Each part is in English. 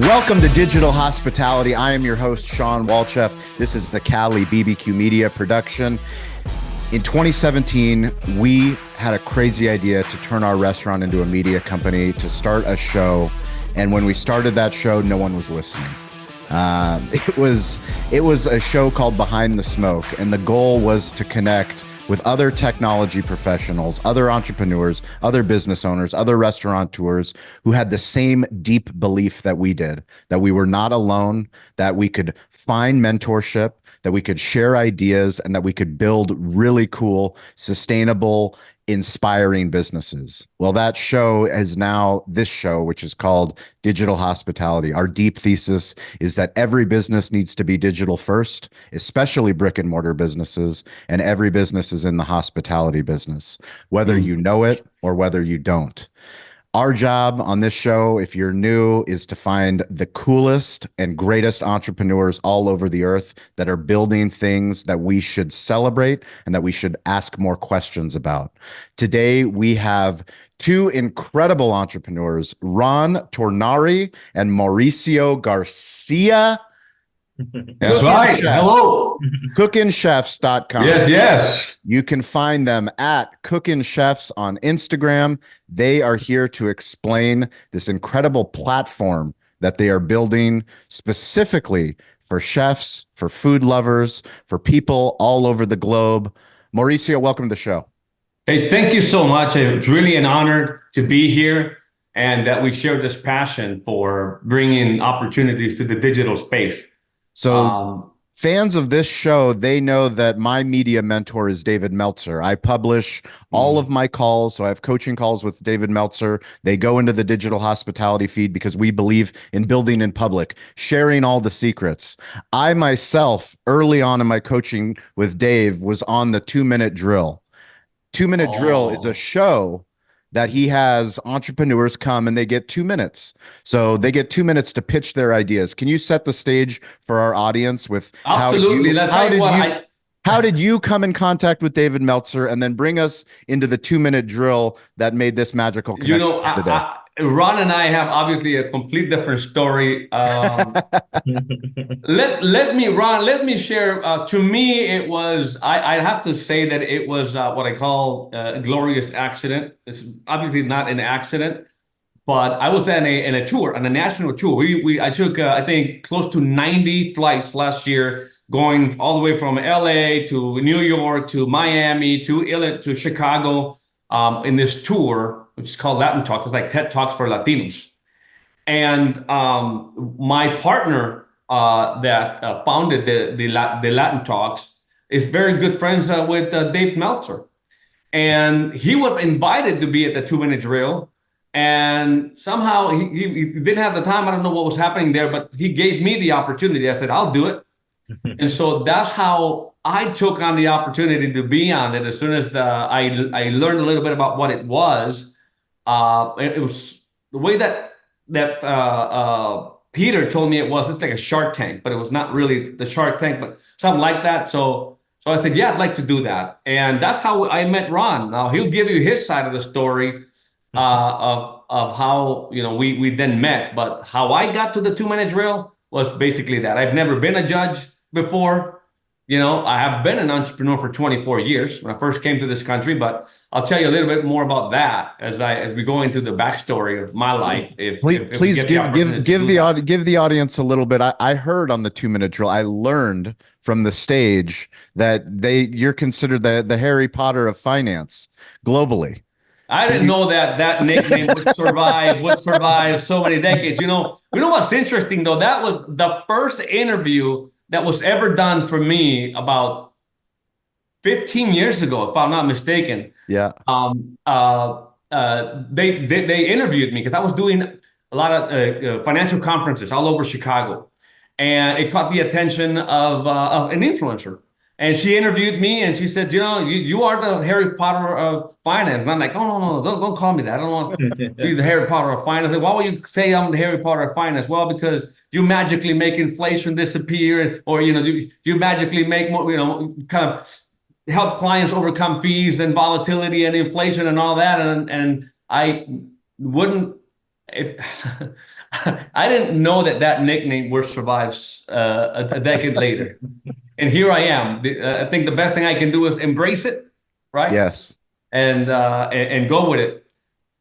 Welcome to Digital Hospitality. I am your host, Shawn Walchef. This is the Cali BBQ Media production. In 2017, we had a crazy idea to turn our restaurant into a media company, to start a show. And when we started that show, no one was listening. It was a show called Behind the Smoke. And the goal was to connect with other technology professionals, other entrepreneurs, other business owners, other restaurateurs who had the same deep belief that we did, that we were not alone, that we could find mentorship, that we could share ideas, and that we could build really cool, sustainable, inspiring businesses. Well, that show is now this show, which is called Digital Hospitality. Our deep thesis is that every business needs to be digital first, especially brick and mortar businesses, and every business is in the hospitality business, whether you know it or whether you don't. Our job on this show, if you're new, is to find the coolest and greatest entrepreneurs all over the earth that are building things that we should celebrate and that we should ask more questions about. Today, we have two incredible entrepreneurs, Ron Tornari and Mauricio Garcia. That's right. Hello. CookInChefs.com. Yes. You can find them at CookIN Chefs on Instagram. They are here to explain this incredible platform that they are building specifically for chefs, for food lovers, for people all over the globe. Mauricio, welcome to the show. Hey, thank you so much. It's really an honor to be here and that we share this passion for bringing opportunities to the digital space. So fans of this show, they know that my media mentor is David Meltzer. I publish all of my calls. So I have coaching calls with David Meltzer. They go into the digital hospitality feed because we believe in building in public, sharing all the secrets. I myself, early on in my coaching with Dave, was on the 2-minute drill. 2-minute drill is a show that he has entrepreneurs come and they get 2 minutes. So they get 2 minutes to pitch their ideas. Can you set the stage for our audience with Absolutely. how did you come in contact with David Meltzer and then bring us into the 2-minute drill that made this magical connection today? Ron and I have obviously a complete different story. Let me share. To me, it was, I have to say that it was what I call a glorious accident. It's obviously not an accident, but I was then in a tour, on a national tour. I took, I think, close to 90 flights last year, going all the way from LA to New York to Miami to Chicago in this tour, which is called Latin Talks. It's like TED Talks for Latinos. And my partner that founded the Latin Talks is very good friends with Dave Meltzer. And he was invited to be at the 2-minute drill. And somehow he didn't have the time. I don't know what was happening there, but he gave me the opportunity. I said, I'll do it. And so that's how I took on the opportunity to be on it. As soon as I learned a little bit about what it was, it was the way that Peter told me it was. It's like a Shark Tank, but it was not really the Shark Tank, but something like that. So I said, yeah, I'd like to do that. And that's how I met Ron. Now he'll give you his side of the story of how we then met. But how I got to the 2-minute drill was basically that. I've never been a judge before. I have been an entrepreneur for 24 years when I first came to this country, but I'll tell you a little bit more about that as we go into the backstory of my life. Please give the audience a little bit. I heard on the 2-minute drill, I learned from the stage that you're considered the Harry Potter of finance globally. I didn't know that nickname would survive so many decades. You know what's interesting though? That was the first interview that was ever done for me about 15 years ago, if I'm not mistaken. Yeah. They interviewed me because I was doing a lot of financial conferences all over Chicago, and it caught the attention of an influencer. And she interviewed me, and she said, you are the Harry Potter of finance. And I'm like, oh, no, don't call me that. I don't want to be the Harry Potter of finance. Like, why would you say I'm the Harry Potter of finance? Well, because you magically make inflation disappear, or you magically make more, kind of help clients overcome fees and volatility and inflation and all that. And I wouldn't it, I didn't know that that nickname would survive a decade later. And here I am. I think the best thing I can do is embrace it, right? Yes. And go with it.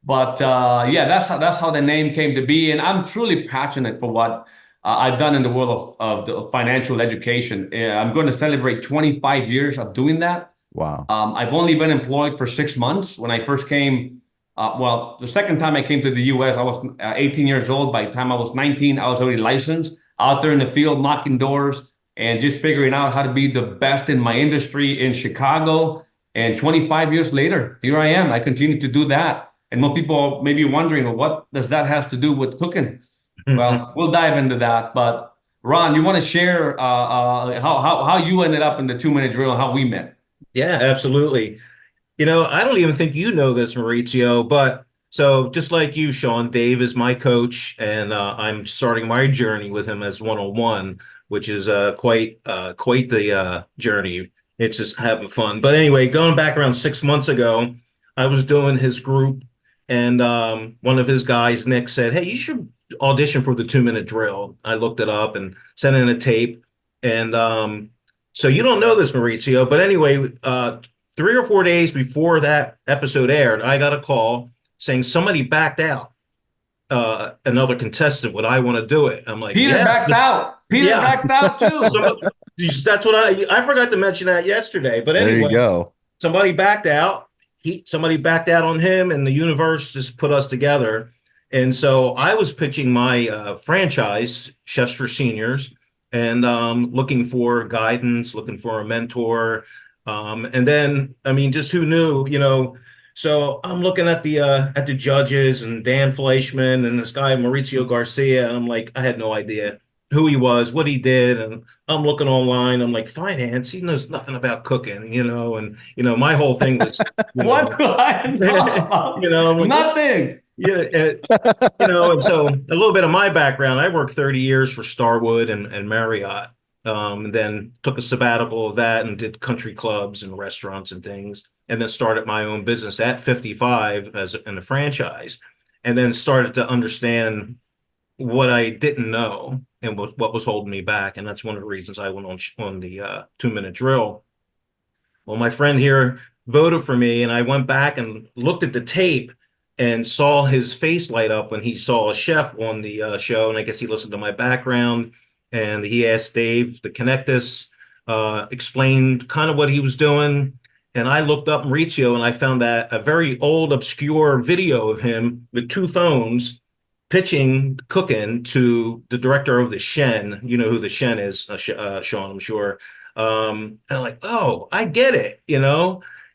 But yeah, that's how the name came to be. And I'm truly passionate for what I've done in the world of the financial education. I'm going to celebrate 25 years of doing that. Wow. I've only been employed for 6 months. When I first came, well, the second time I came to the US, I was 18 years old. By the time I was 19, I was already licensed, out there in the field, knocking doors and just figuring out how to be the best in my industry in Chicago. And 25 years later, here I am. I continue to do that. And more people may be wondering, well, what does that have to do with cooking? Well, we'll dive into that. But Ron, you want to share how you ended up in the 2 minute drill and how we met? Yeah, absolutely. I don't even think you know this, Maurizio, but so just like you, Shawn, Dave is my coach, and I'm starting my journey with him as one-on-one, which is quite the journey. It's just having fun. But anyway, going back around 6 months ago, I was doing his group, and one of his guys, Nick, said, "Hey, you should audition for the 2 minute drill." I looked it up and sent in a tape, and so you don't know this, Maurizio, but anyway, 3 or 4 days before that episode aired, I got a call saying somebody backed out. Another contestant, would I want to do it? I'm like, Peter yeah. backed out. Peter backed out too. That's what I forgot to mention that yesterday. But anyway, there you go. Somebody backed out. Somebody backed out on him, and the universe just put us together. And so I was pitching my franchise, Chefs for Seniors, and looking for guidance, looking for a mentor. And then, I mean, just who knew, so I'm looking at the judges and Dan Fleischman and this guy, Mauricio Garcia. And I'm like, I had no idea who he was, what he did. And I'm looking online. I'm like, finance, he knows nothing about cooking, and, my whole thing was, what do I know? I'm like, nothing. Yeah, and so a little bit of my background, I worked 30 years for Starwood and Marriott, and then took a sabbatical of that and did country clubs and restaurants and things, and then started my own business at 55 in a franchise, and then started to understand what I didn't know and what was holding me back. And that's one of the reasons I went on the 2 minute drill. Well, my friend here voted for me, and I went back and looked at the tape and saw his face light up when he saw a chef on the show. And I guess he listened to my background, and he asked Dave to connect us, explained kind of what he was doing. And I looked up Maurizio, and I found that a very old, obscure video of him with 2 phones pitching CookIN to the director of the Shen. You know who the Shen is, Shawn, I'm sure. And I'm like, oh, I get it,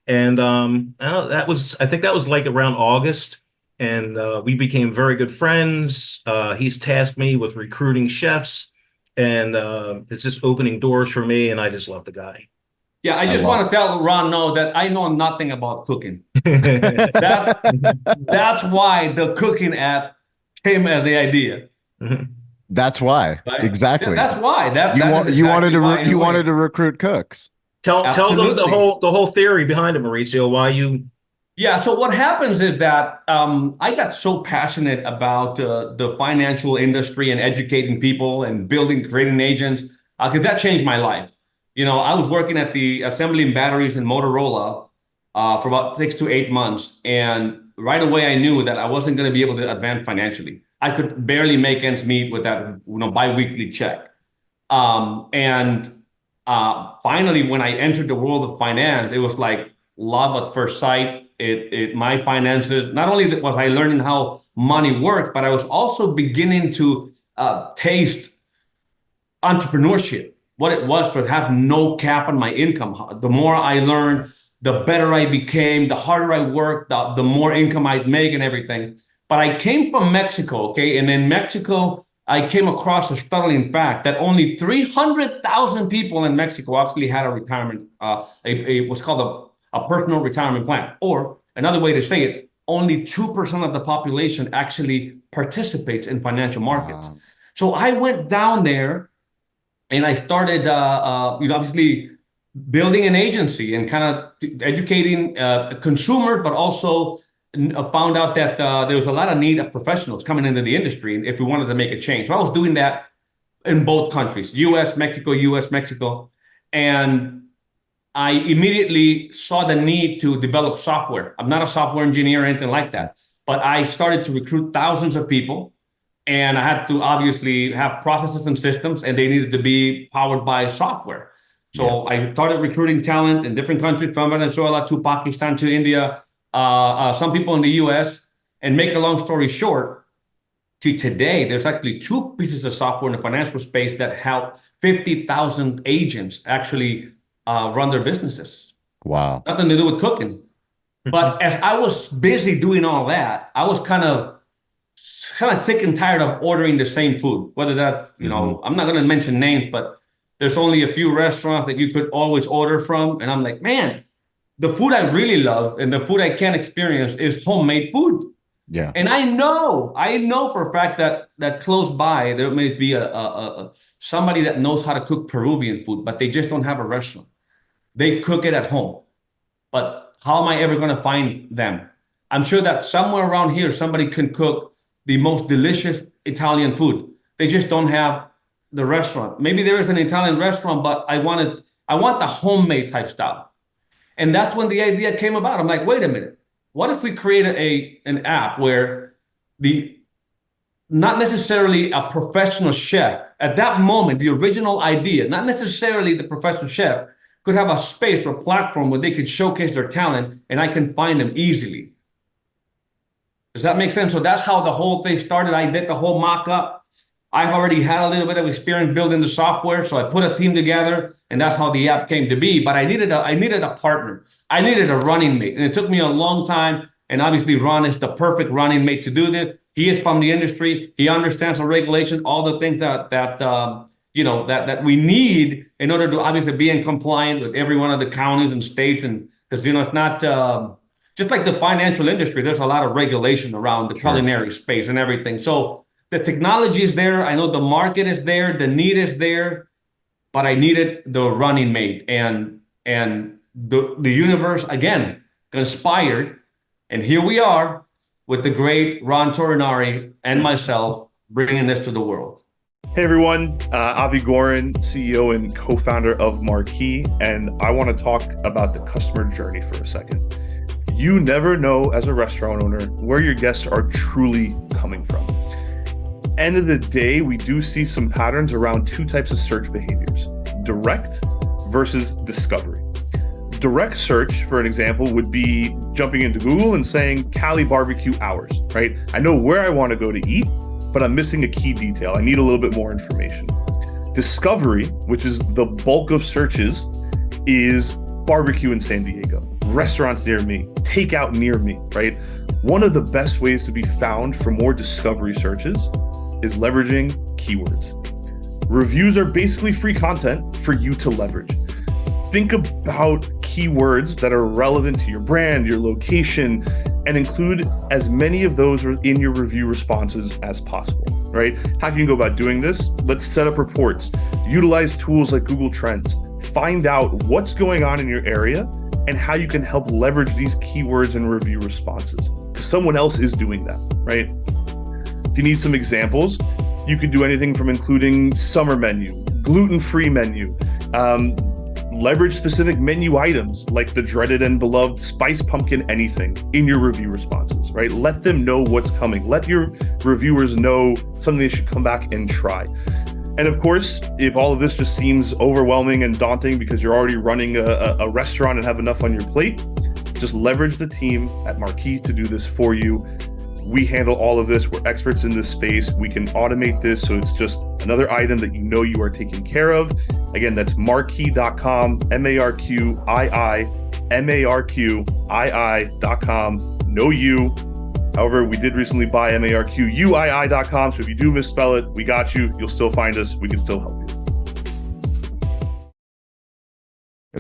And I think that was like around August, and we became very good friends. He's tasked me with recruiting chefs, and it's just opening doors for me, and I just love the guy. Yeah, I just want to tell Ron that I know nothing about cooking. That's why the CookIN app came as the idea. That's why. Right? Exactly. That's why. You wanted to recruit cooks. Tell them the whole theory behind it, Maurizio. Why you? Yeah. So what happens is that I got so passionate about the financial industry and educating people and creating agents, because that changed my life. I was working at the assembling batteries in Motorola for about 6 to 8 months, and right away I knew that I wasn't going to be able to advance financially. I could barely make ends meet with that biweekly check. Finally, when I entered the world of finance, it was like love at first sight. My finances, not only was I learning how money worked, but I was also beginning to taste entrepreneurship, what it was to have no cap on my income. The more I learned, the better I became, the harder I worked, the more income I'd make and everything. But I came from Mexico, okay? And in Mexico, I came across a startling fact that only 300,000 people in Mexico actually had a retirement, what's called a personal retirement plan. Or another way to say it, only 2% of the population actually participates in financial markets. Wow. So I went down there and I started, obviously building an agency and kind of educating consumers, but also found out that there was a lot of need of professionals coming into the industry if we wanted to make a change. So I was doing that in both countries, US, Mexico. And I immediately saw the need to develop software. I'm not a software engineer or anything like that, but I started to recruit thousands of people. And I had to obviously have processes and systems, and they needed to be powered by software. So I started recruiting talent in different countries, from Venezuela to Pakistan to India, some people in the US. And make a long story short, to today, there's actually 2 pieces of software in the financial space that help 50,000 agents actually run their businesses. Wow. Nothing to do with cooking. But as I was busy doing all that, I was kind of sick and tired of ordering the same food, whether that, I'm not going to mention names, but there's only a few restaurants that you could always order from. And I'm like, man, the food I really love and the food I can't experience is homemade food. Yeah. And I know for a fact that close by, there may be a somebody that knows how to cook Peruvian food, but they just don't have a restaurant. They cook it at home. But how am I ever going to find them? I'm sure that somewhere around here, somebody can cook the most delicious Italian food. They just don't have the restaurant. Maybe there is an Italian restaurant, but I want the homemade type style. And that's when the idea came about. I'm like, wait a minute. What if we create an app where not necessarily a professional chef, at that moment, the original idea, not necessarily the professional chef, could have a space or platform where they could showcase their talent and I can find them easily. Does that make sense? So that's how the whole thing started. I did the whole mock-up. I've already had a little bit of experience building the software, so I put a team together, and that's how the app came to be. But I needed a partner. I needed a running mate, and it took me a long time. And obviously, Ron is the perfect running mate to do this. He is from the industry. He understands the regulation, all the things that we need in order to obviously be in compliance with every one of the counties and states, and because it's not. Just like the financial industry, there's a lot of regulation around the culinary space and everything. So the technology is there. I know the market is there. The need is there. But I needed the running mate. And the universe, again, conspired. And here we are with the great Ron Tornari and myself bringing this to the world. Hey everyone, Avi Gorin, CEO and co-founder of Marquee. And I want to talk about the customer journey for a second. You never know as a restaurant owner where your guests are truly coming from. End of the day, we do see some patterns around 2 types of search behaviors: direct versus discovery. Direct search, for an example, would be jumping into Google and saying Cali barbecue hours, right? I know where I want to go to eat, but I'm missing a key detail. I need a little bit more information. Discovery, which is the bulk of searches, is barbecue in San Diego, restaurants near me, takeout near me, right? One of the best ways to be found for more discovery searches is leveraging keywords. Reviews are basically free content for you to leverage. Think about keywords that are relevant to your brand, your location, and include as many of those in your review responses as possible, right? How can you go about doing this? Let's set up reports, utilize tools like Google Trends, find out what's going on in your area and how you can help leverage these keywords and review responses, because someone else is doing that, right? If you need some examples, you could do anything from including summer menu, gluten-free menu, leverage specific menu items like the dreaded and beloved spice pumpkin anything in your review responses, right? Let them know what's coming. Let your reviewers know something they should come back and try. And of course, if all of this just seems overwhelming and daunting because you're already running a restaurant and have enough on your plate, just leverage the team at Marquee to do this for you. We handle all of this. We're experts in this space. We can automate this so it's just another item that you know you are taking care of. Again, that's marquee.com, marquii.com. No U. However, we did recently buy marquii.com. So if you do misspell it, we got you. You'll still find us. We can still help you.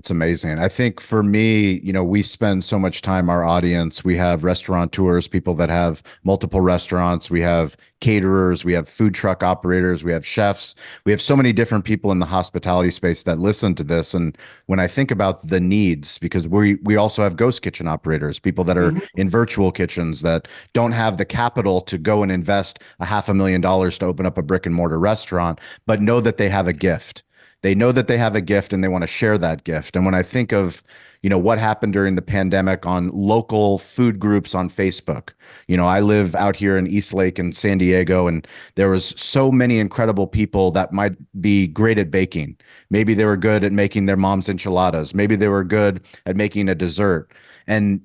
That's amazing. I think for me, we spend so much time, our audience, we have restaurateurs, people that have multiple restaurants, we have caterers, we have food truck operators, we have chefs, we have so many different people in the hospitality space that listen to this. And when I think about the needs, because we also have ghost kitchen operators, people that are in virtual kitchens that don't have the capital to go and invest $500,000 to open up a brick and mortar restaurant, but know that they have a gift. They know that they have a gift and they want to share that gift. And when I think of, what happened during the pandemic on local food groups on Facebook, I live out here in Eastlake and San Diego, and there was so many incredible people that might be great at baking. Maybe they were good at making their mom's enchiladas. Maybe they were good at making a dessert. And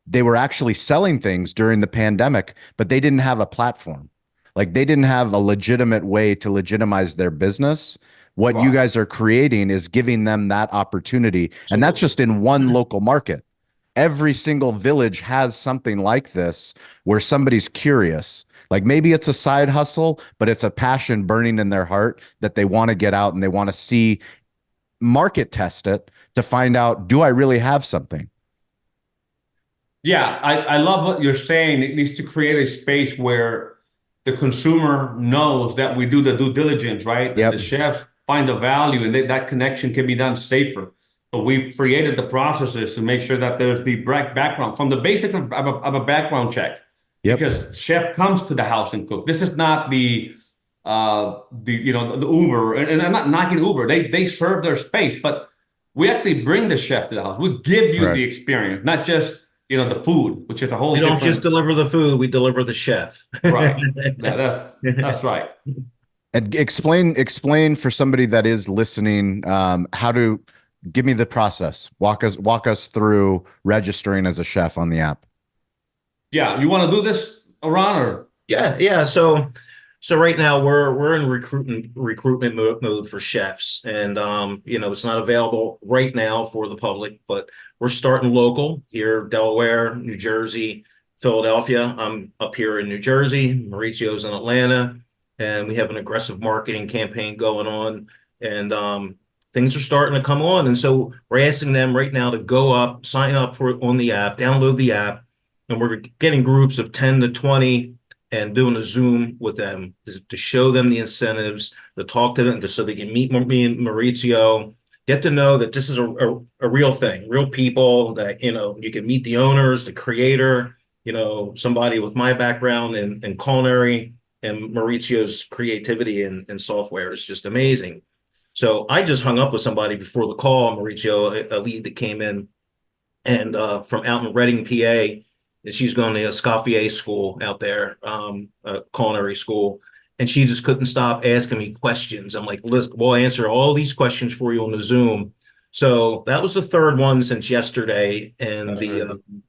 they were actually selling things during the pandemic, but they didn't have a platform. Like they didn't have a legitimate way to legitimize their business. What you guys are creating is giving them that opportunity. And that's just in one local market. Every single village has something like this where somebody's curious. Like maybe it's a side hustle, but it's a passion burning in their heart that they want to get out and they want to see, market test it to find out, do I really have something? Yeah, I love what you're saying. It needs to create a space where the consumer knows that we do the due diligence, right? Yep. The chefs find the value and that connection can be done safer. But we've created the processes to make sure that there's the background from the basics of a background check. Yep. Because chef comes to the house and cook. This is not the Uber, and I'm not knocking Uber. They serve their space, but we actually bring the chef to the house. We give you the experience, not just the food, which is a whole. We don't just deliver the food; we deliver the chef. Right. That's right. And explain for somebody that is listening, how to give me the process. Walk us through registering as a chef on the app. Yeah, you want to do this, Ron? Or Yeah. So right now we're in recruitment mode for chefs, and it's not available right now for the public, but we're starting local here, Delaware, New Jersey, Philadelphia. I'm up here in New Jersey. Mauricio's in Atlanta. And we have an aggressive marketing campaign going on, and things are starting to come on. And so we're asking them right now to go up, sign up on the app, download the app, and we're getting groups of 10 to 20 and doing a Zoom with them to show them the incentives, to talk to them, so they can meet me and Mauricio, get to know that this is a real thing, real people, that, you can meet the owners, the creator, somebody with my background in culinary. And Mauricio's creativity and software is just amazing. So I just hung up with somebody before the call, Mauricio, a lead that came in and from out in Reading, PA, and she's going to a Escoffier school out there, a culinary school, and she just couldn't stop asking me questions. I'm like, listen, we'll answer all these questions for you on the Zoom. So that was the third one since yesterday, and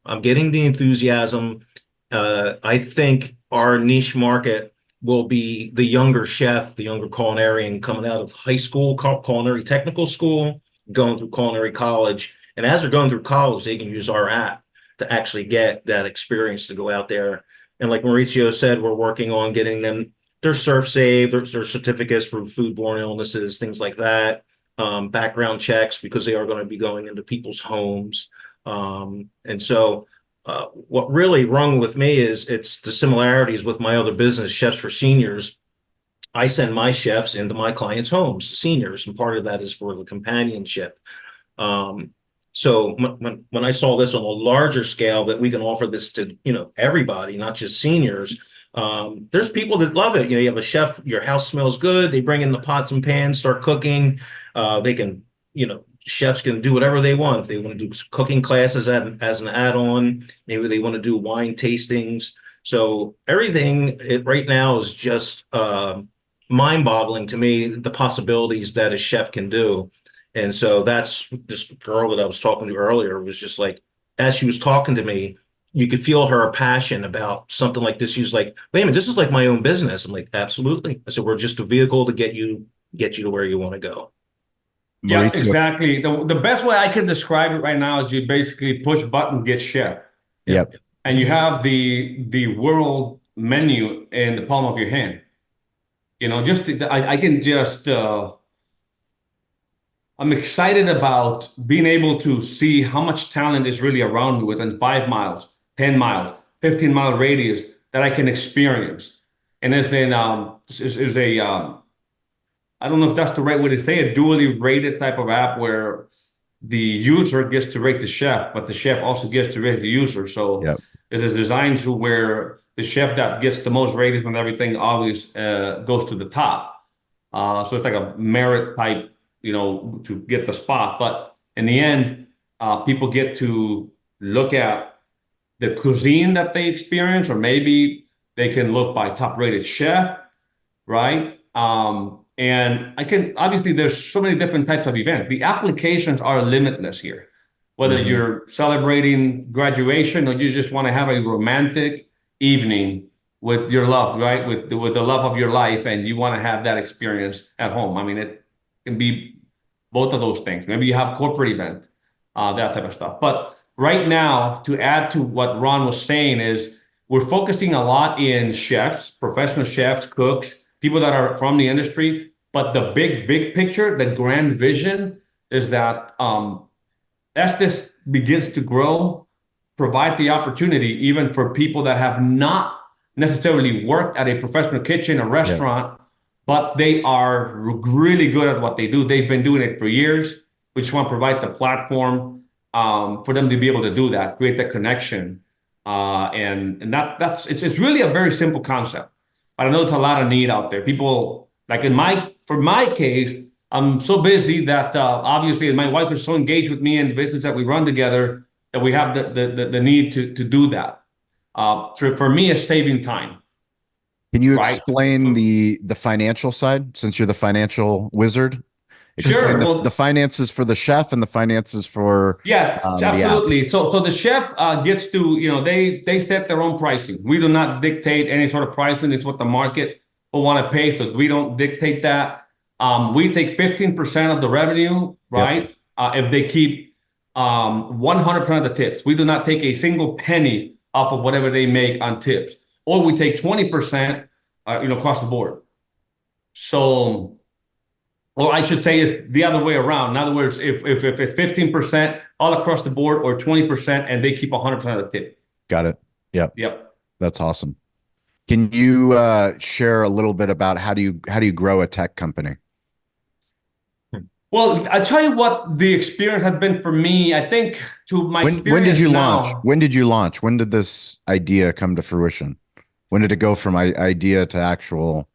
I'm getting the enthusiasm. I think our niche market will be the younger chef, the younger culinarian coming out of high school, culinary technical school, going through culinary college. And as they're going through college, they can use our app to actually get that experience to go out there. And like Mauricio said, we're working on getting them their ServSafe, their certificates for foodborne illnesses, things like that, background checks, because they are going to be going into people's homes. And so what really rung with me is it's the similarities with my other business, Chefs for Seniors. I send my chefs into my clients' homes, seniors, and part of that is for the companionship. So when I saw this on a larger scale, that we can offer this to everybody, not just seniors, there's people that love it. You have a chef, your house smells good, they bring in the pots and pans, start cooking. They can, chefs can do whatever they want. If they want to do cooking classes as an add-on, maybe they want to do wine tastings. So everything right now is just mind-boggling to me, the possibilities that a chef can do. And so that's this girl that I was talking to earlier was just like, as she was talking to me, you could feel her passion about something like this. She was like, wait a minute, this is like my own business. I'm like, absolutely. I said, we're just a vehicle to get you to where you want to go. Yeah, Mauricio. exactly. The best way I can describe it right now is you basically push button, get chef. Yep. And you have the world menu in the palm of your hand. I can just I'm excited about being able to see how much talent is really around me within 5 miles, 10 miles, 15-mile radius that I can experience. And it's an is a I don't know if that's the right way to say it, dually rated type of app where the user gets to rate the chef, but the chef also gets to rate the user. So Yep. it is designed to where the chef that gets the most ratings on everything always goes to the top. So it's like a merit type, to get the spot. But in the end, people get to look at the cuisine that they experience, or maybe they can look by top rated chef, right? And obviously there's so many different types of events. The applications are limitless here. Whether you're celebrating graduation or you just want to have a romantic evening with your love, right? With the love of your life, and you want to have that experience at home. I mean, it can be both of those things. Maybe you have corporate event, that type of stuff. But right now, to add to what Ron was saying, is we're focusing a lot in chefs, professional chefs, cooks, people that are from the industry. But the big picture, the grand vision is that as this begins to grow, provide the opportunity even for people that have not necessarily worked at a professional kitchen or restaurant, but they are really good at what they do. They've been doing it for years. We just want to provide the platform for them to be able to do that, create that connection. And it's really a very simple concept. But I know it's a lot of need out there. People, like for my case, I'm so busy that obviously, and my wife is so engaged with me in the business that we run together, that we have the need to do that. For me, it's saving time. Can you explain the financial side, since you're the financial wizard? Sure. The finances for the chef and the finances for absolutely. So the chef gets to, they set their own pricing. We do not dictate any sort of pricing. It's what the market will want to pay. So we don't dictate that. We take 15% of the revenue, right? If they keep 100% of the tips. We do not take a single penny off of whatever they make on tips. Or we take 20%, across the board. So, or I should say it's the other way around. In other words, if it's 15% all across the board, or 20%, and they keep 100% of the tip. Got it. Yep. That's awesome. Can you share a little bit about how do you grow a tech company? Well, I tell you what the experience has been for me. I think when did you launch? When did you launch? When did this idea come to fruition? When did it go from idea to actual?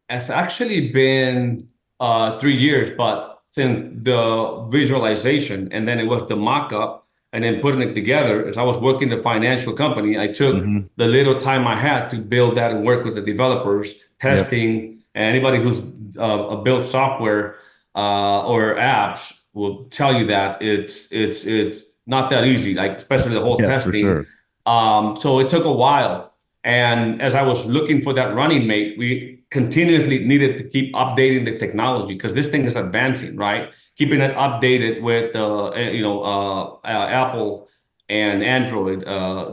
It's actually been 3 years, but since the visualization, and then it was the mock-up, and then putting it together. As I was working the financial company, I took the little time I had to build that and work with the developers, testing, and anybody who's built software or apps will tell you that it's not that easy, like especially the whole testing. For sure. So it took a while. And as I was looking for that running mate, we continuously needed to keep updating the technology, because this thing is advancing, right? Keeping it updated with Apple and Android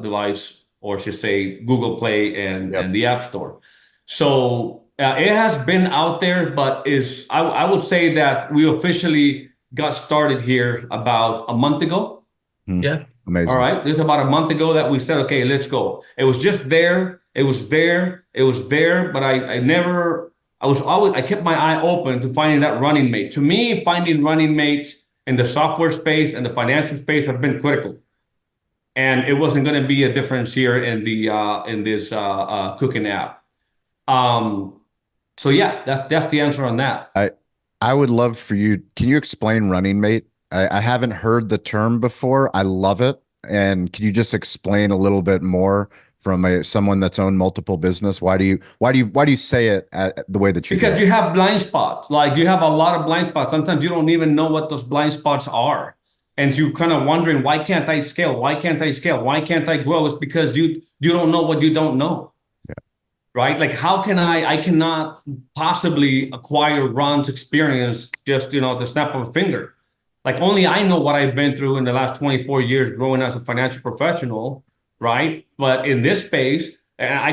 device, or I should say Google Play and the App Store. So it has been out there, but I would say that we officially got started here about a month ago. Yeah. Amazing. All right. This is about a month ago that we said, okay, let's go. It was just there. It was there. But I kept my eye open to finding that running mate. To me, finding running mates in the software space and the financial space have been critical. And it wasn't going to be a difference here in this CookIN app. So yeah, that's the answer on that. I would love for you. Can you explain running mate? I haven't heard the term before. I love it. And can you just explain a little bit more from someone that's owned multiple business? Why do you say it the way that you do? Because you have blind spots. Like, you have a lot of blind spots. Sometimes you don't even know what those blind spots are. And you're kind of wondering, why can't I scale? Why can't I scale? Why can't I grow? It's because you don't know what you don't know. Right? Like, how can I cannot possibly acquire Ron's experience just, the snap of a finger. Like, only I know what I've been through in the last 24 years growing as a financial professional, right? But in this space, I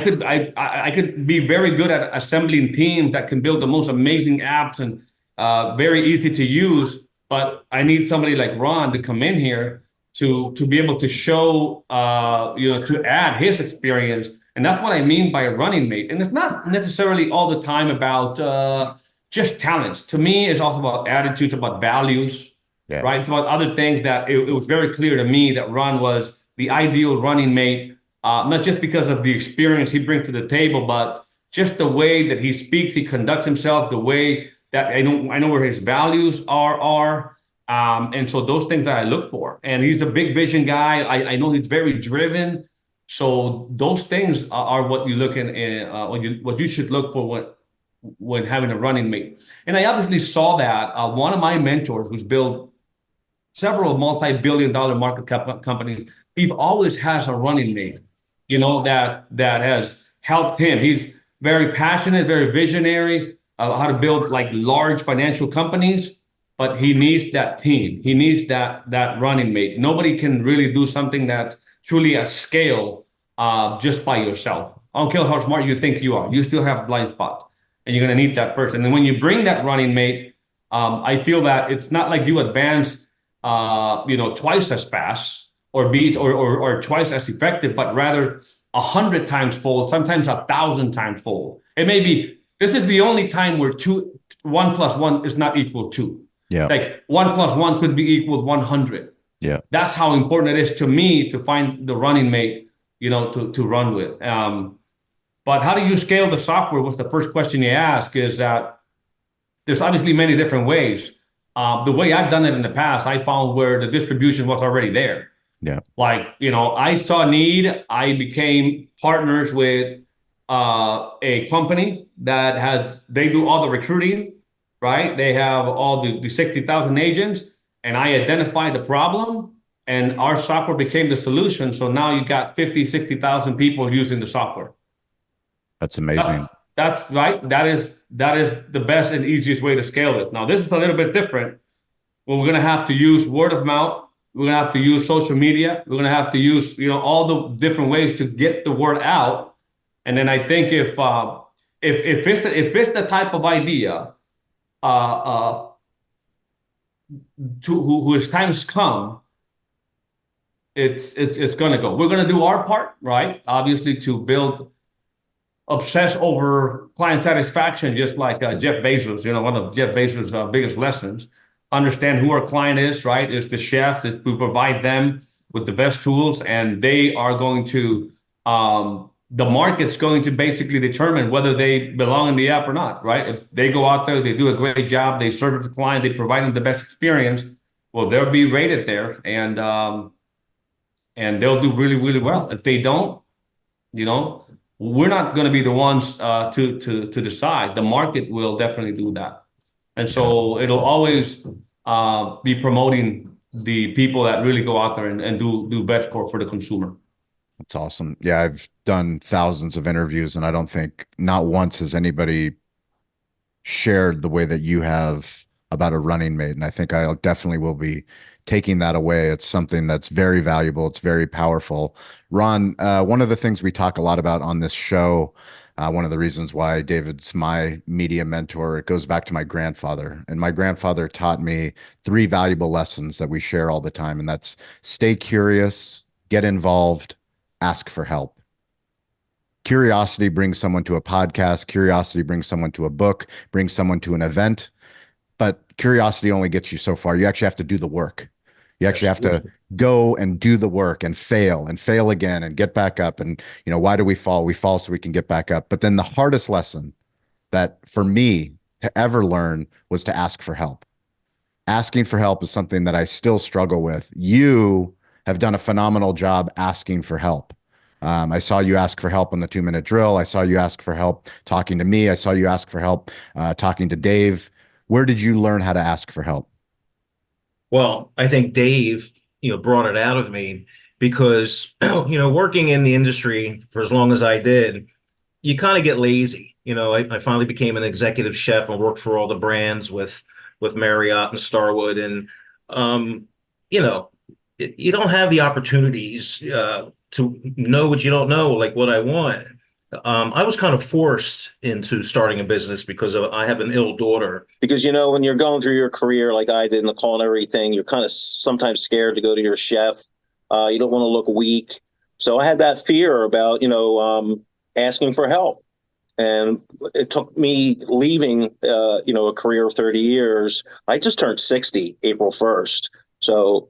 could be very good at assembling teams that can build the most amazing apps and very easy to use, but I need somebody like Ron to come in here to be able to show, to add his experience. And that's what I mean by a running mate. And it's not necessarily all the time about just talents. To me, it's also about attitudes, about values, right? It's about other things that it was very clear to me that Ron was the ideal running mate, not just because of the experience he brings to the table, but just the way that he speaks, he conducts himself, the way that I know where his values are. And so those things that I look for. And he's a big vision guy. I know he's very driven. So those things are what you look in, what you should look for when having a running mate. And I obviously saw that one of my mentors, who's built several multi-billion-dollar market cap companies, he always has a running mate, that has helped him. He's very passionate, very visionary, how to build like large financial companies, but he needs that team. He needs that running mate. Nobody can really do something that's truly at scale just by yourself. I don't care how smart you think you are. You still have blind spots, and you're going to need that person. And when you bring that running mate, I feel that it's not like you advance, twice as fast or twice as effective, but rather 100 times fold, sometimes 1,000 times fold. It may be, this is the only time where 1 + 1 is not equal 2. Yeah. Like 1 + 1 could be equal 100. Yeah. That's how important it is to me to find the running mate, to run with. But how do you scale the software? Was the first question you ask. Is that there's obviously many different ways. The way I've done it in the past, I found where the distribution was already there. Yeah. Like, I saw need. I became partners with a company that they do all the recruiting, right? They have all the 60,000 agents, and I identified the problem, and our software became the solution. So now you got 50, 60,000 people using the software. That's amazing. That's right. That is the best and easiest way to scale it. Now, this is a little bit different. Well, we're going to have to use word of mouth. We're going to have to use social media. We're going to have to use, all the different ways to get the word out. And then I think if it's the type of idea whose time's come, it's going to go. We're going to do our part, right? Obviously, to obsess over client satisfaction, just like Jeff Bezos. One of Jeff Bezos' biggest lessons. Understand who our client is, right? It's the chef. We provide them with the best tools, and they are going to, the market's going to basically determine whether they belong in the app or not, right? If they go out there, they do a great job, they service the client, they provide them the best experience, well, they'll be rated there, and they'll do really, really well. If they don't, we're not going to be the ones to decide. The market will definitely do that. And so it'll always be promoting the people that really go out there and do best for the consumer. That's awesome. Yeah, I've done thousands of interviews, and I don't think not once has anybody shared the way that you have about a running mate. And I think I definitely will be taking that away. It's something that's very valuable. It's very powerful. Ron, one of the things we talk a lot about on this show, one of the reasons why David's my media mentor, it goes back to my grandfather. And my grandfather taught me 3 valuable lessons that we share all the time. And that's stay curious, get involved, ask for help. Curiosity brings someone to a podcast. Curiosity brings someone to a book, brings someone to an event. But curiosity only gets you so far. You actually have to do the work. You actually have to go and do the work and fail again and get back up. And, why do we fall? We fall so we can get back up. But then the hardest lesson that for me to ever learn was to ask for help. Asking for help is something that I still struggle with. You have done a phenomenal job asking for help. I saw you ask for help on the 2-minute drill. I saw you ask for help talking to me. I saw you ask for help talking to Dave. Where did you learn how to ask for help? Well, I think Dave, brought it out of me because, working in the industry for as long as I did, you kind of get lazy. I finally became an executive chef and worked for all the brands with Marriott and Starwood. And, you don't have the opportunities to know what you don't know, like what I want. I was kind of forced into starting a business because I have an ill daughter. Because, you know, when you're going through your career like I did in the culinary thing, you're kind of sometimes scared to go to your chef. You don't want to look weak. So I had that fear about, asking for help. And it took me leaving, a career of 30 years. I just turned 60 April 1st. So,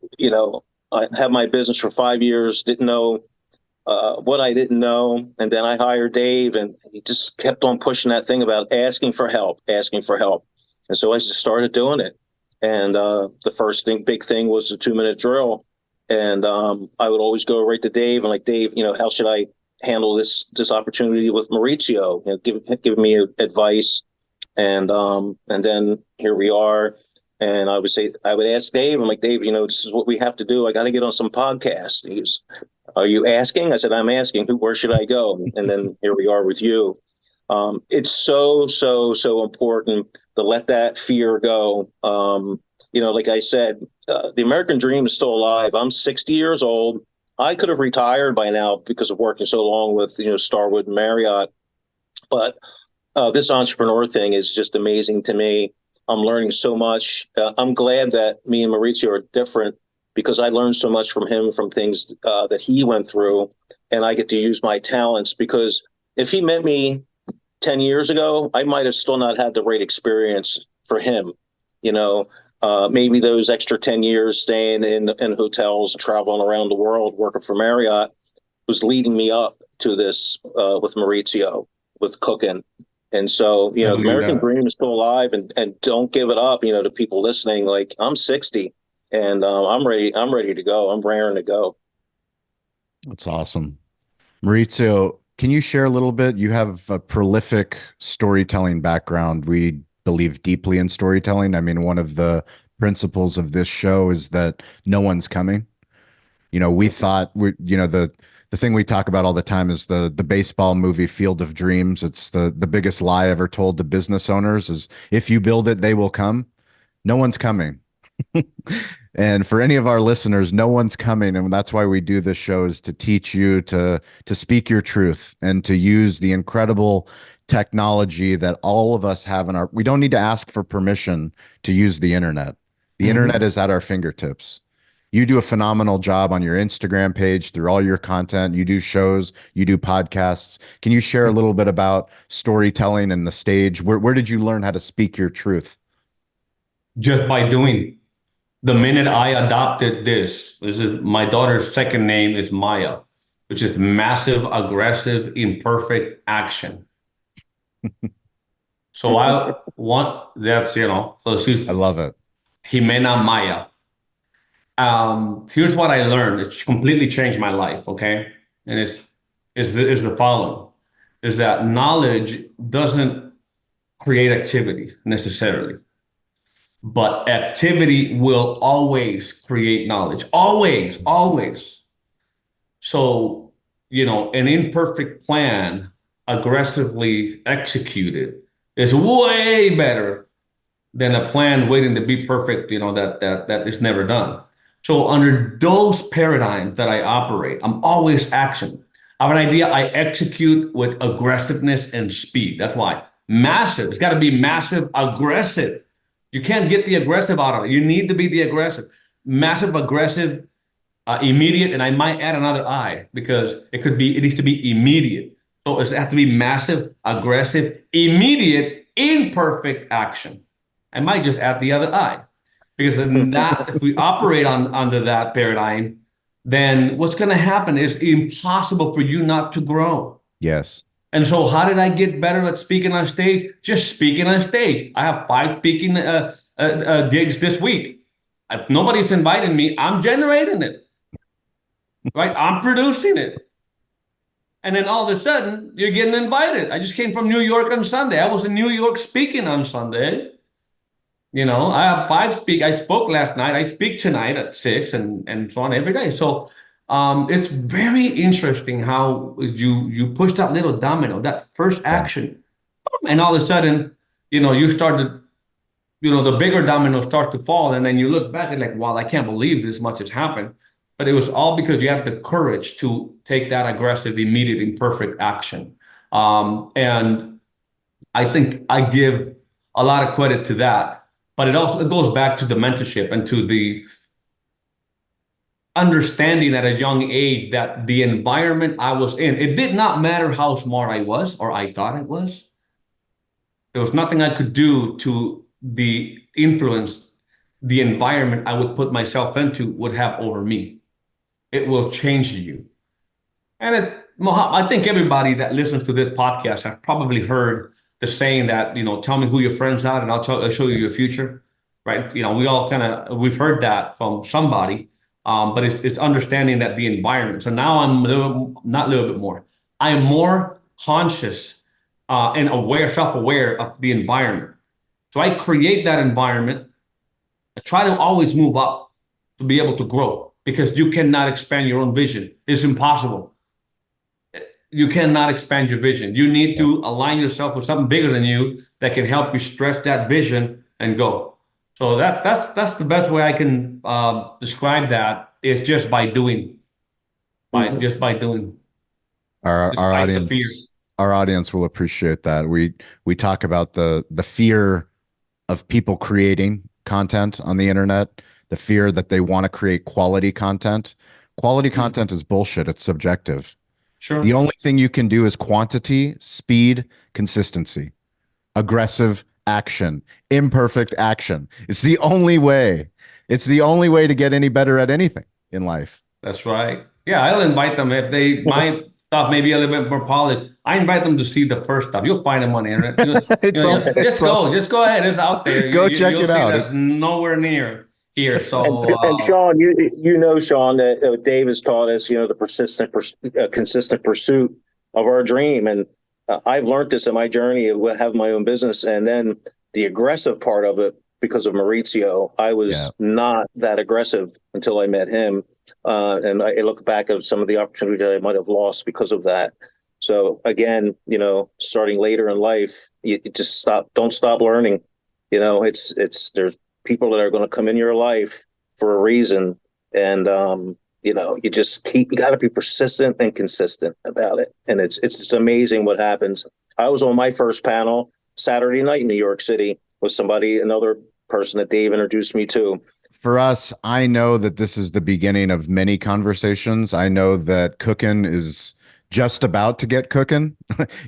I had my business for 5 years, didn't know what I didn't know. And then I hired Dave, and he just kept on pushing that thing about asking for help. And so I just started doing it. And the first big thing was the 2-minute drill. And I would always go right to Dave and like, Dave, how should I handle this opportunity with Mauricio? Give me advice. And then here we are. And I would ask Dave, I'm like, Dave, this is what we have to do. I got to get on some podcasts. He goes, are you asking? I said, I'm asking. Where should I go? And then here we are with you. It's so, so, so important to let that fear go. Like I said, the American dream is still alive. I'm 60 years old. I could have retired by now because of working so long with, Starwood and Marriott. But this entrepreneur thing is just amazing to me. I'm learning so much. I'm glad that me and Mauricio are different because I learned so much from him, from things that he went through, and I get to use my talents. Because if he met me 10 years ago, I might have still not had the right experience for him. Maybe those extra 10 years staying in hotels, traveling around the world, working for Marriott was leading me up to this with Mauricio, with CookIN. And so, the American dream is still alive, and don't give it up, to people listening. Like, I'm 60 and I'm ready to go. I'm raring to go. That's awesome. Mauricio, can you share a little bit? You have a prolific storytelling background. We believe deeply in storytelling. I mean, one of the principles of this show is that no one's coming. We thought the thing we talk about all the time is the baseball movie Field of Dreams. It's the biggest lie ever told to business owners is if you build it, they will come. No one's coming. And for any of our listeners, no one's coming. And that's why we do this show, is to teach you to speak your truth and to use the incredible technology that all of us have we don't need to ask for permission to use the internet. The internet is at our fingertips. You do a phenomenal job on your Instagram page through all your content. You do shows, you do podcasts. Can you share a little bit about storytelling and the stage? Where did you learn how to speak your truth? Just by doing. The minute I adopted this is my daughter's second name is Maya, which is massive, aggressive, imperfect action. So I love it. Jimena Maya. Here's what I learned. It's completely changed my life. Okay. And it's the following, is that knowledge doesn't create activity necessarily, but activity will always create knowledge. Always, always. So, an imperfect plan aggressively executed is way better than a plan waiting to be perfect, that is never done. So under those paradigms that I operate, I'm always action. I have an idea, I execute with aggressiveness and speed. That's why. Massive. It's got to be massive, aggressive. You can't get the aggressive out of it. You need to be the aggressive. Massive, aggressive, immediate, and I might add another I, because it needs to be immediate. So it has to be massive, aggressive, immediate, imperfect action. I might just add the other I. Because if we operate under that paradigm, then what's going to happen is impossible for you not to grow. Yes. And so how did I get better at speaking on stage? Just speaking on stage. I have 5 speaking gigs this week. If nobody's inviting me, I'm generating it. Right? I'm producing it. And then all of a sudden, you're getting invited. I just came from New York on Sunday. I was in New York speaking on Sunday. I have 5 I spoke last night. I speak tonight at 6 and so on every day. So it's very interesting how you push that little domino, that first action, and all of a sudden, you start to, the bigger dominoes start to fall. And then you look back and like, wow, I can't believe this much has happened. But it was all because you have the courage to take that aggressive, immediate, imperfect action. And I think I give a lot of credit to that, but it goes back to the mentorship and to the understanding at a young age that the environment I was in, it did not matter how smart I was or I thought I was. There was nothing I could do to the influence the environment I would put myself into would have over me. It will change you. And I think everybody that listens to this podcast has probably heard the saying that, tell me who your friends are and I'll show you your future, right? We all we've heard that from somebody, but it's understanding that the environment. So now not a little bit more. I am more conscious and self-aware of the environment. So I create that environment. I try to always move up to be able to grow because you cannot expand your own vision. It's impossible. You cannot expand your vision. You need to align yourself with something bigger than you that can help you stretch that vision and go. So that's the best way I can describe that is just by doing, just by doing. Our audience will appreciate that. We talk about the fear of people creating content on the internet, the fear that they want to create quality content. Quality content is bullshit. It's subjective. Sure. The only thing you can do is quantity, speed, consistency, aggressive action, imperfect action. It's the only way. It's the only way to get any better at anything in life. That's right. Yeah, I'll invite them if they my stuff maybe a little bit more polished. I invite them to see the first stuff. You'll find them on the internet. Just go ahead. It's out there. Go check it out. It's nowhere near here. So and Shawn, Shawn, that Dave has taught us, the consistent pursuit of our dream. And I've learned this in my journey of having my own business. And then the aggressive part of it, because of Mauricio, I was not that aggressive until I met him. And I look back at some of the opportunities that I might have lost because of that. So again, starting later in life, you just don't stop learning. There's people that are going to come in your life for a reason. And, you got to be persistent and consistent about it. And it's amazing what happens. I was on my first panel Saturday night in New York City with another person that Dave introduced me to. For us, I know that this is the beginning of many conversations. I know that CookIN is just about to get cooking.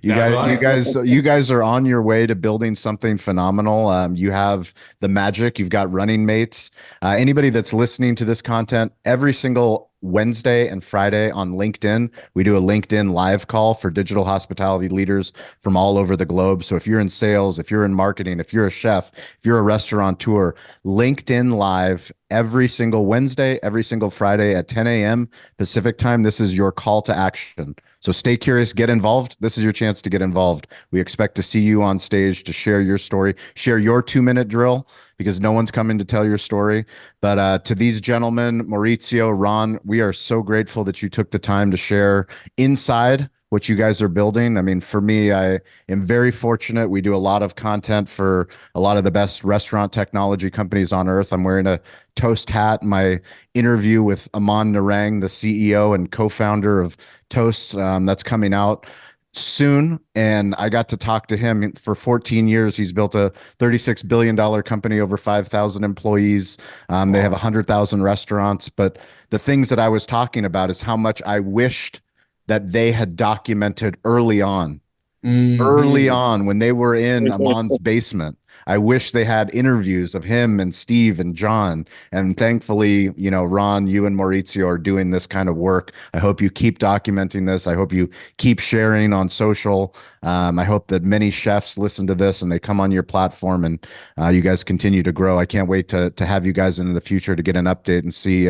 You guys are on your way to building something phenomenal. You have the magic. You've got running mates. Anybody that's listening to this content, every single Wednesday and Friday on LinkedIn, we do a LinkedIn live call for digital hospitality leaders from all over the globe. So if you're in sales, if you're in marketing, if you're a chef, if you're a restaurateur, LinkedIn live every single Wednesday, every single Friday at 10 a.m. Pacific time. This is your call to action. So stay curious, get involved. This is your chance to get involved. We expect to see you on stage to share your story, share your 2-minute drill, because no one's coming to tell your story. But to these gentlemen, Mauricio, Ron, we are so grateful that you took the time to share inside what you guys are building. I mean, for me, I am very fortunate. We do a lot of content for a lot of the best restaurant technology companies on earth. I'm wearing a Toast hat. My interview with Aman Narang, the CEO and co-founder of Toast, that's coming out soon, and I got to talk to him for 14 years. He's built a $36 billion company, over 5,000 employees. They have 100,000 restaurants. But the things that I was talking about is how much I wished that they had documented early on when they were in Aman's basement. I wish they had interviews of him and Steve and John. And thankfully, Ron, you and Mauricio are doing this kind of work. I hope you keep documenting this. I hope you keep sharing on social. I hope that many chefs listen to this and they come on your platform and you guys continue to grow. I can't wait to have you guys in the future to get an update and see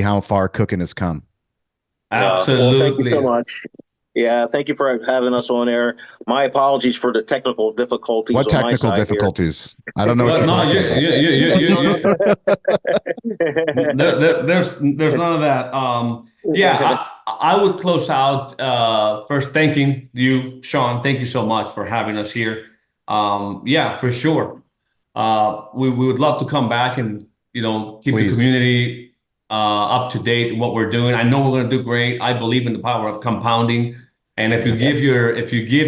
how far CookIN has come. Absolutely. Well, thank you so much. Yeah, thank you for having us on air. My apologies for the technical difficulties. What technical difficulties? I don't know what you're talking about. There's none of that. I would close out first thanking you, Shawn. Thank you so much for having us here. For sure. We would love to come back and keep the community up to date in what we're doing. I know we're going to do great. I believe in the power of compounding. And if you give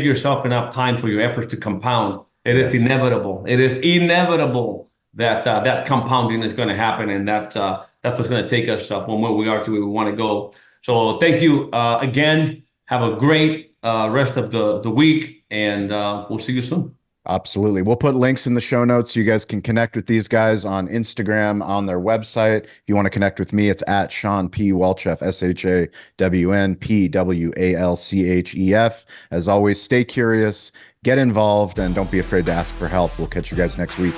yourself enough time for your efforts to compound, it is inevitable. It is inevitable that that compounding is going to happen, and that's what's going to take us from where we are to where we want to go. So thank you again. Have a great rest of the week, and we'll see you soon. Absolutely. We'll put links in the show notes so you guys can connect with these guys on Instagram, on their website. If you want to connect with me, it's at Shawn P. Walchef, ShawnPWalchef. As always, stay curious, get involved, and don't be afraid to ask for help. We'll catch you guys next week.